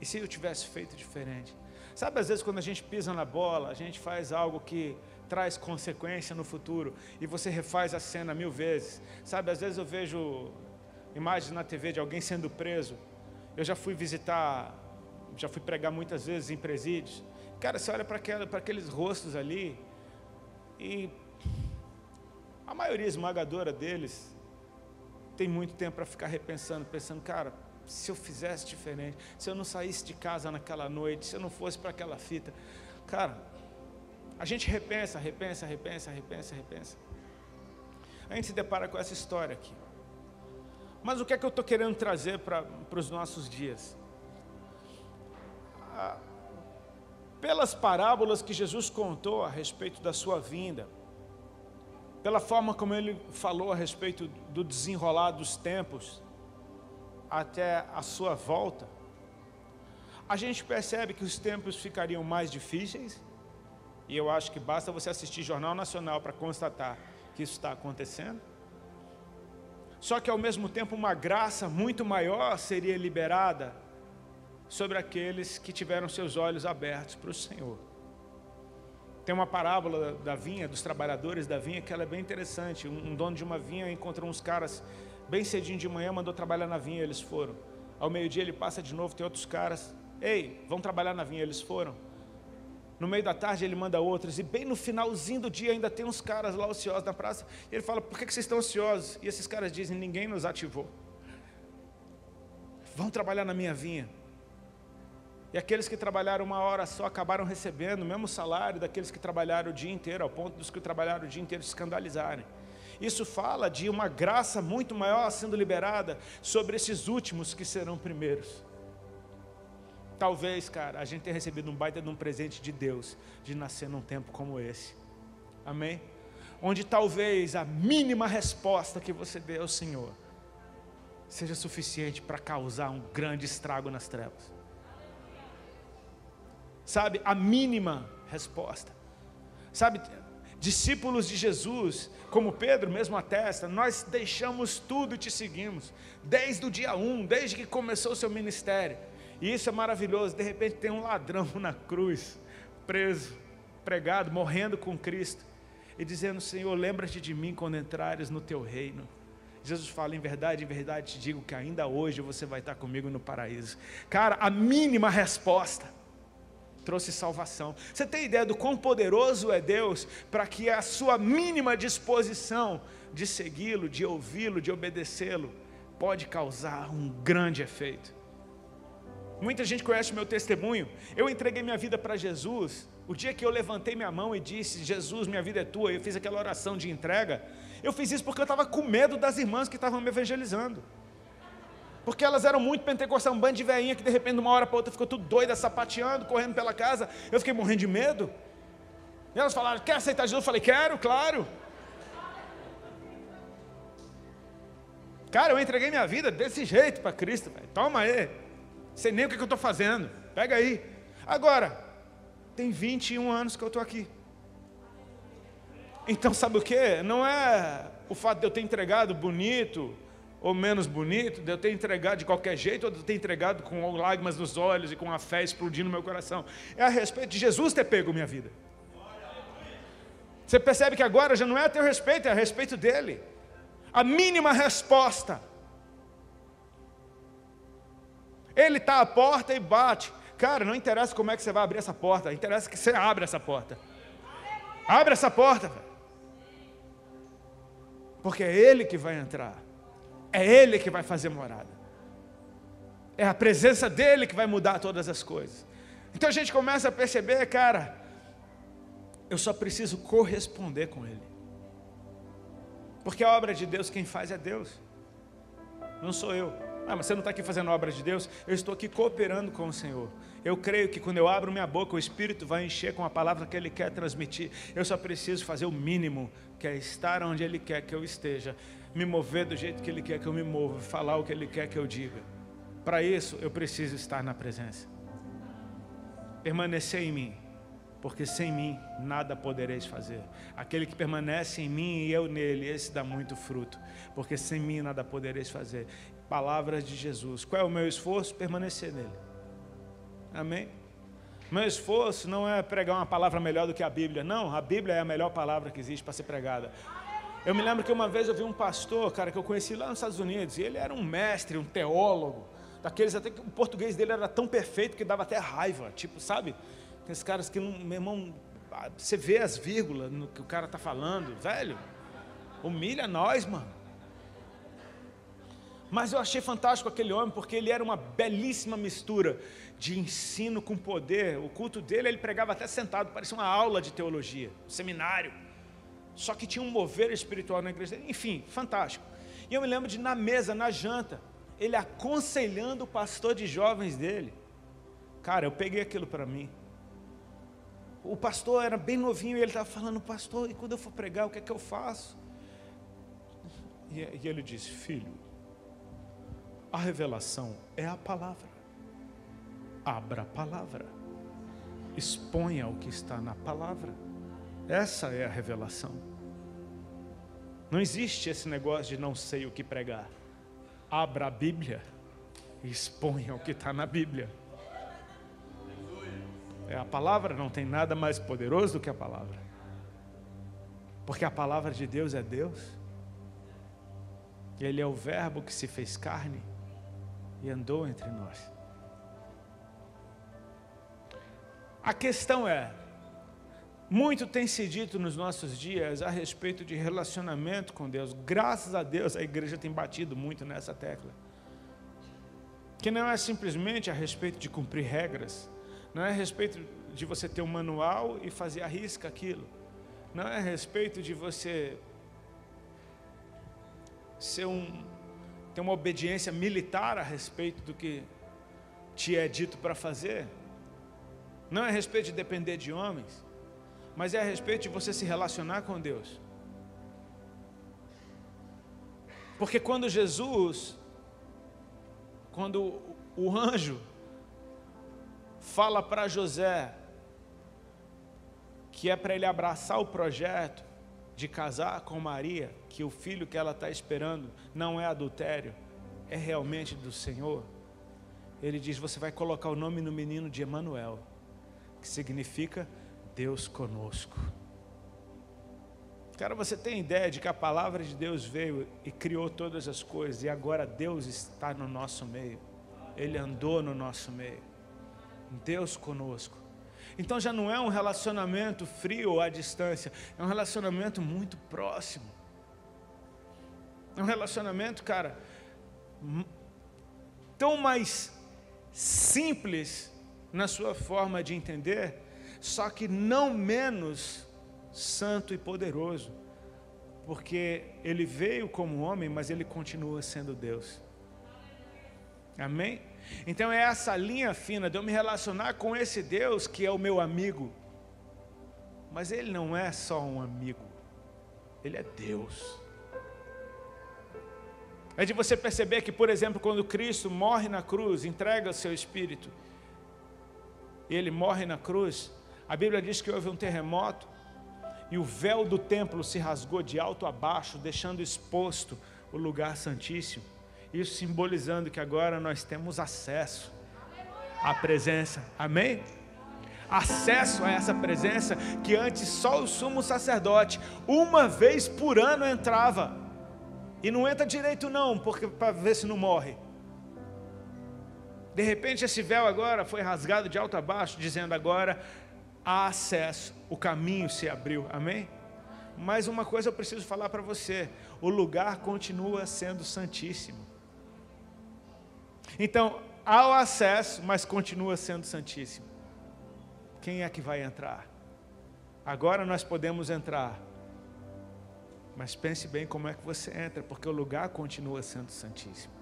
E se eu tivesse feito diferente? Sabe, às vezes quando a gente pisa na bola, a gente faz algo que traz consequência no futuro, e você refaz a cena 1000 vezes. Sabe, às vezes eu vejo imagens na TV de alguém sendo preso. Eu já fui pregar muitas vezes em presídios. Cara, você olha para aqueles rostos ali, e a maioria esmagadora deles tem muito tempo para ficar pensando, cara, se eu fizesse diferente, se eu não saísse de casa naquela noite, se eu não fosse para aquela fita. Cara, a gente repensa. A gente se depara com essa história aqui. Mas o que é que eu estou querendo trazer para os nossos dias? Pelas parábolas que Jesus contou a respeito da sua vinda, pela forma como ele falou a respeito do desenrolar dos tempos até a sua volta, a gente percebe que os tempos ficariam mais difíceis, e eu acho que basta você assistir Jornal Nacional para constatar que isso está acontecendo. Só que ao mesmo tempo uma graça muito maior seria liberada sobre aqueles que tiveram seus olhos abertos para o Senhor. Tem uma parábola da vinha, dos trabalhadores da vinha, que ela é bem interessante. Um dono de uma vinha encontrou uns caras bem cedinho de manhã, mandou trabalhar na vinha, eles foram. Ao meio-dia ele passa de novo, tem outros caras, ei, vão trabalhar na vinha, eles foram. No meio da tarde ele manda outros, e bem no finalzinho do dia ainda tem uns caras lá ociosos na praça, e ele fala, por que vocês estão ociosos? E esses caras dizem, ninguém nos ativou. Vão trabalhar na minha vinha. E aqueles que trabalharam uma hora só acabaram recebendo o mesmo salário daqueles que trabalharam o dia inteiro, ao ponto dos que trabalharam o dia inteiro se escandalizarem. Isso fala de uma graça muito maior sendo liberada sobre esses últimos que serão primeiros. Talvez, cara, a gente tenha recebido um baita de um presente de Deus, de nascer num tempo como esse. Amém? Onde talvez a mínima resposta que você dê ao Senhor seja suficiente para causar um grande estrago nas trevas. Sabe, a mínima resposta. Sabe, discípulos de Jesus, como Pedro mesmo atesta, nós deixamos tudo e te seguimos, desde o dia 1, desde que começou o seu ministério. E isso é maravilhoso. De repente tem um ladrão na cruz, preso, pregado, morrendo com Cristo, e dizendo, Senhor, lembra-te de mim quando entrares no teu reino. Jesus fala, em verdade te digo que ainda hoje você vai estar comigo no paraíso. Cara, a mínima resposta trouxe salvação. Você tem ideia do quão poderoso é Deus para que a sua mínima disposição de segui-lo, de ouvi-lo, de obedecê-lo, pode causar um grande efeito. Muita gente conhece o meu testemunho. Eu entreguei minha vida para Jesus o dia que eu levantei minha mão e disse, Jesus, minha vida é tua. Eu fiz aquela oração de entrega. Eu fiz isso porque eu estava com medo das irmãs que estavam me evangelizando, porque elas eram muito pentecostais, um bando de velhinha que de repente de uma hora para outra ficou tudo doida, sapateando, correndo pela casa. Eu fiquei morrendo de medo. E elas falaram, quer aceitar Jesus? Eu falei, quero, claro. Cara, eu entreguei minha vida desse jeito para Cristo, véio. Toma aí, sei nem o que eu estou fazendo, pega aí. Agora, tem 21 anos que eu estou aqui. Então sabe o que? Não é o fato de eu ter entregado bonito ou menos bonito, de eu ter entregado de qualquer jeito, ou de eu ter entregado com lágrimas nos olhos e com a fé explodindo no meu coração. É a respeito de Jesus ter pego minha vida. Você percebe que agora já não é a teu respeito, é a respeito dele. A mínima resposta. Ele está à porta e bate. Cara, não interessa como é que você vai abrir essa porta, interessa que você abra essa porta. Abre essa porta, velho. Porque é ele que vai entrar. É ele que vai fazer morada. É a presença dele que vai mudar todas as coisas. Então a gente começa a perceber, cara, eu só preciso corresponder com ele. Porque a obra de Deus, quem faz é Deus. Não sou eu. Ah, mas você não está aqui fazendo a obra de Deus? Eu estou aqui cooperando com o Senhor. Eu creio que quando eu abro minha boca, o Espírito vai encher com a palavra que Ele quer transmitir. Eu só preciso fazer o mínimo, que é estar onde Ele quer que eu esteja, me mover do jeito que Ele quer que eu me mova, falar o que Ele quer que eu diga. Para isso, eu preciso estar na presença. Permanecer em mim, porque sem mim nada podereis fazer. Aquele que permanece em mim e eu nele, esse dá muito fruto, porque sem mim nada podereis fazer. Palavras de Jesus. Qual é o meu esforço? Permanecer nele. Amém? Meu esforço não é pregar uma palavra melhor do que a Bíblia. Não, a Bíblia é a melhor palavra que existe para ser pregada. Eu me lembro que uma vez eu vi um pastor, cara, que eu conheci lá nos Estados Unidos, e ele era um mestre, um teólogo, daqueles até que o português dele era tão perfeito que dava até raiva, tipo, sabe? Aqueles caras que, meu irmão, você vê as vírgulas no que o cara está falando, velho, humilha nós, mano. Mas eu achei fantástico aquele homem, porque ele era uma belíssima mistura de ensino com poder. O culto dele, ele pregava até sentado, parecia uma aula de teologia, um seminário. Só que tinha um mover espiritual na igreja. Enfim, fantástico. E eu me lembro de, na mesa, na janta, ele aconselhando o pastor de jovens dele. Cara, eu peguei aquilo para mim. O pastor era bem novinho e ele estava falando, pastor, e quando eu for pregar, o que é que eu faço? E ele disse, filho, a revelação é a palavra. Abra a palavra. Exponha o que está na palavra. Essa é a revelação. Não existe esse negócio de não sei o que pregar. Abra a Bíblia e exponha o que está na Bíblia. A palavra não tem nada mais poderoso do que a palavra. Porque a palavra de Deus é Deus. Ele é o verbo que se fez carne e andou entre nós. A questão é, muito tem se dito nos nossos dias a respeito de relacionamento com Deus. Graças a Deus a igreja tem batido muito nessa tecla. Que não é simplesmente a respeito de cumprir regras. Não é a respeito de você ter um manual e fazer à risca aquilo. Não é a respeito de você ter uma obediência militar a respeito do que te é dito para fazer. Não é a respeito de depender de homens, mas é a respeito de você se relacionar com Deus. Porque quando o anjo fala para José que é para ele abraçar o projeto de casar com Maria, que o filho que ela está esperando não é adultério, é realmente do Senhor, ele diz, você vai colocar o nome no menino de Emanuel, que significa Deus conosco. Cara, você tem ideia de que a palavra de Deus veio e criou todas as coisas, e agora Deus está no nosso meio, Ele andou no nosso meio, Deus conosco. Então já não é um relacionamento frio à distância, é um relacionamento muito próximo. É um relacionamento, cara, tão mais simples na sua forma de entender, só que não menos santo e poderoso, porque ele veio como homem, mas ele continua sendo Deus. Amém? Então é essa linha fina de eu me relacionar com esse Deus que é o meu amigo, mas ele não é só um amigo, ele é Deus. É de você perceber que, por exemplo, quando Cristo morre na cruz, entrega o seu espírito, ele morre na cruz, a Bíblia diz que houve um terremoto e o véu do templo se rasgou de alto a baixo, deixando exposto o lugar santíssimo. Isso simbolizando que agora nós temos acesso à presença, amém? Acesso a essa presença que antes só o sumo sacerdote, uma vez por ano entrava, e não entra direito não, porque para ver se não morre. De repente esse véu agora foi rasgado de alto a baixo, dizendo agora há acesso, o caminho se abriu, amém? Mas uma coisa eu preciso falar para você, o lugar continua sendo santíssimo. Então, há o acesso, mas continua sendo santíssimo. Quem é que vai entrar? Agora nós podemos entrar, mas pense bem como é que você entra, porque o lugar continua sendo santíssimo.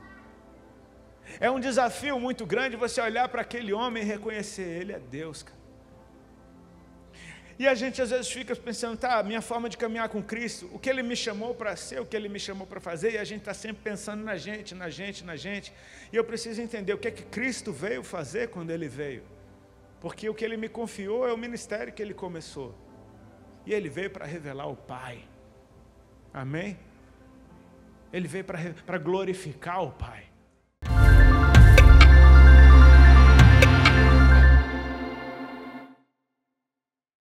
É um desafio muito grande você olhar para aquele homem e reconhecer, ele é Deus, cara. E a gente às vezes fica pensando, tá, minha forma de caminhar com Cristo, o que Ele me chamou para ser, o que Ele me chamou para fazer, e a gente está sempre pensando na gente, e eu preciso entender o que é que Cristo veio fazer quando Ele veio, porque o que Ele me confiou é o ministério que Ele começou, e Ele veio para revelar o Pai, amém? Ele veio para glorificar o Pai.